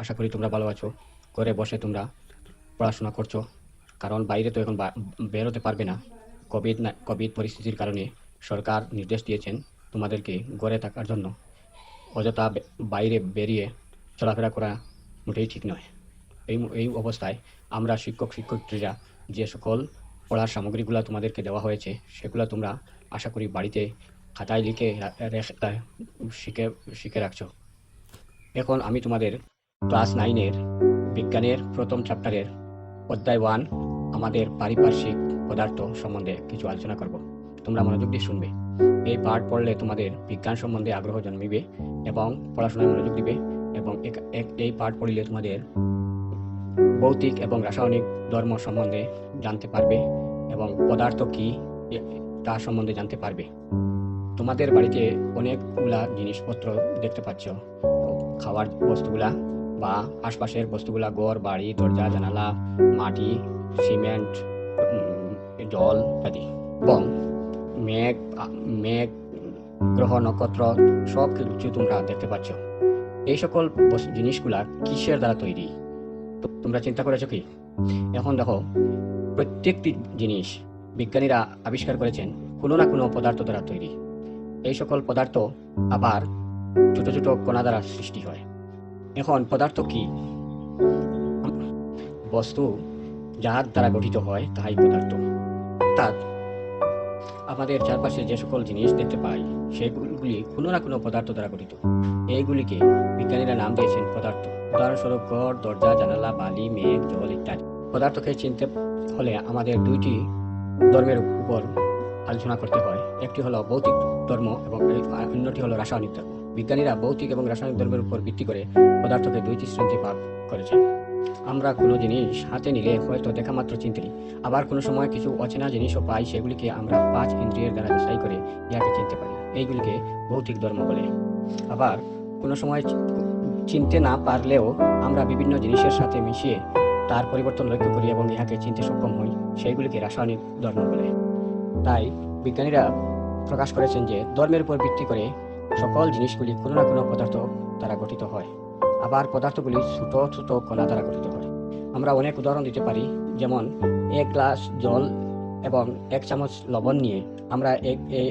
আশা করি তোমরা ভালো আছো। ঘরে বসে তোমরা পড়াশোনা করছো, কারণ বাইরে তো এখন বেরোতে পারবে না। কোভিড পরিস্থিতির কারণে সরকার নির্দেশ দিয়েছেন তোমাদেরকে ঘরে থাকার জন্য। অযথা বাইরে বেরিয়ে চলাফেরা করা মোটেই ঠিক নয়। এই অবস্থায় আমরা শিক্ষক-শিক্ষয়িত্রীরা যে সকল পড়ার সামগ্রীগুলো তোমাদেরকে দেওয়া হয়েছে, সেগুলো তোমরা আশা করি বাড়িতে খাতায় লিখে শিখে রাখছো। এখন আমি তোমাদের ক্লাস 9 এর বিজ্ঞানের প্রথম চ্যাপ্টারের অধ্যায় 1 আমাদের পারিপার্শ্বিক পদার্থ সম্বন্ধে কিছু আলোচনা করব। তোমরা মনোযোগ দিয়ে শুনবে। এই পাঠ পড়লে তোমাদের বিজ্ঞান সম্বন্ধে আগ্রহ জন্মিবে এবং পড়াশোনায় মনোযোগ দিবে, এবং এই পাঠ পড়লে তোমাদের ভৌতিক এবং রাসায়নিক ধর্ম সম্বন্ধে জানতে পারবে এবং পদার্থ কি তা সম্বন্ধে জানতে পারবে। তোমাদের বাড়িতে অনেকগুলা জিনিসপত্র দেখতে পাচ্ছ, খাওয়ার বস্তুগুলা বা আশপাশের বস্তুগুলা, ঘর বাড়ি, দরজা জানালা, মাটি, সিমেন্ট, জল ইত্যাদি, এবং মেঘ, গ্রহ নক্ষত্র সব কিছু তোমরা দেখতে পাচ্ছ। এই সকল জিনিসগুলা কিসের দ্বারা তৈরি তোমরা চিন্তা করেছো কি? এখন দেখো, প্রত্যেকটি জিনিস বিজ্ঞানীরা আবিষ্কার করেছেন কোনো না কোনো পদার্থ দ্বারা তৈরি। এই সকল পদার্থ আবার ছোট ছোট কণা দ্বারা সৃষ্টি হয়। এখন পদার্থ কি? বস্তু যার দ্বারা গঠিত হয় তাই পদার্থ। অর্থাৎ আমাদের চারপাশে যে সকল জিনিস দেখতে পাই সেগুলি কোনো না কোনো পদার্থ দ্বারা গঠিত। এইগুলিকে বিজ্ঞানীরা নাম দিয়েছেন পদার্থ। উদাহরণস্বরূপ ঘর, দরজা, জানালা, বালি, মেঘ, জল ইত্যাদি। পদার্থকে চিনতে হলে আমাদের দুইটি ধর্মের উপর আলোচনা করতে হয়। একটি হলো ভৌতিক ধর্ম এবং অন্যটি হলো রাসায়নিক ধর্ম। বিজ্ঞানীরা ভৌতিক এবং রাসায়নিক ধর্মের উপর ভিত্তি করে পদার্থকে দুইটি শ্রেণীতে ভাগ করেছেন। আমরা কোনো জিনিস হাতে নিলে হয়তো দেখা মাত্র চিনতে পারি, আবার কোনো সময় কিছু অচেনা জিনিসও পাই, সেগুলিকে আমরা 5 ইন্দ্রিয়ের দ্বারা যাচাই করে ইহাকে চিনতে পারি। এইগুলিকে ভৌতিক ধর্ম বলে। আবার কোনো সময় চিনতে না পারলেও আমরা বিভিন্ন জিনিসের সাথে মিশিয়ে তার পরিবর্তন লক্ষ্য করি এবং ইহাকে চিনতে সক্ষম হই, সেইগুলিকে রাসায়নিক ধর্ম বলে। তাই বিজ্ঞানীরা প্রকাশ করেছেন যে ধর্মের উপর ভিত্তি করে সকল জিনিসগুলি কোনো না কোনো পদার্থ দ্বারা গঠিত হয়। আবার পদার্থগুলি ছোট ছোট কণা দ্বারা গঠিত হয়। আমরা অনেক উদাহরণ দিতে পারি, যেমন 1 গ্লাস জল এবং 1 চামচ লবণ নিয়ে আমরা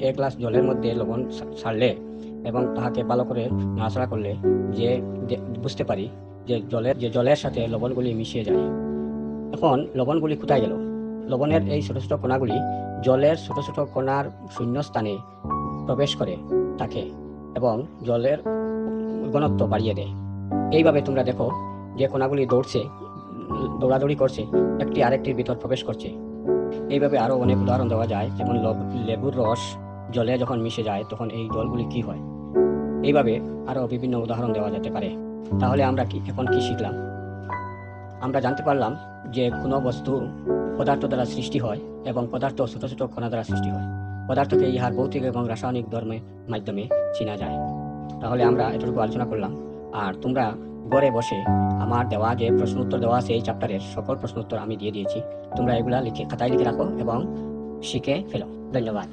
এক গ্লাস জলের মধ্যে লবণ ছাড়লে এবং তাহাকে ভালো করে নাড়াচাড়া করলে যে বুঝতে পারি যে জলের সাথে লবণগুলি মিশিয়ে যায়। এখন লবণগুলি কোথায় গেল? লবণের এই ছোট ছোট কণাগুলি জলের ছোট ছোট কণার শূন্য স্থানে প্রবেশ করে থাকে এবং জলের ঘনত্ব বাড়িয়ে দেয়। এইভাবে তোমরা দেখো যে কণাগুলি দৌড়াদৌড়ি করছে, একটি আরেকটির ভিতর প্রবেশ করছে। এইভাবে আরো অনেক উদাহরণ দেওয়া যায়, যেমন লেবুর রস জলে যখন মিশে যায় তখন এই জলগুলি কি হয়। এইভাবে আরো বিভিন্ন উদাহরণ দেওয়া যেতে পারে। তাহলে আমরা এখন কি শিখলাম? আমরা জানতে পারলাম যে কোনো বস্তু পদার্থ দ্বারা সৃষ্টি হয় এবং পদার্থ ছোট ছোট কণা দ্বারা সৃষ্টি হয়। পদার্থকে ইহার ভৌতিক এবং রাসায়নিক ধর্মের মাধ্যমে চেনা যায়। তাহলে আমরা এতটুকু আলোচনা করলাম, আর তোমরা ঘরে বসে আমার দেওয়া যে প্রশ্ন উত্তর দেওয়া আছে এই চ্যাপ্টারের সকল প্রশ্ন উত্তর আমি দিয়ে দিয়েছি। তোমরা এগুলা খাতায় লিখে রাখো এবং শিখে ফেলো। ধন্যবাদ।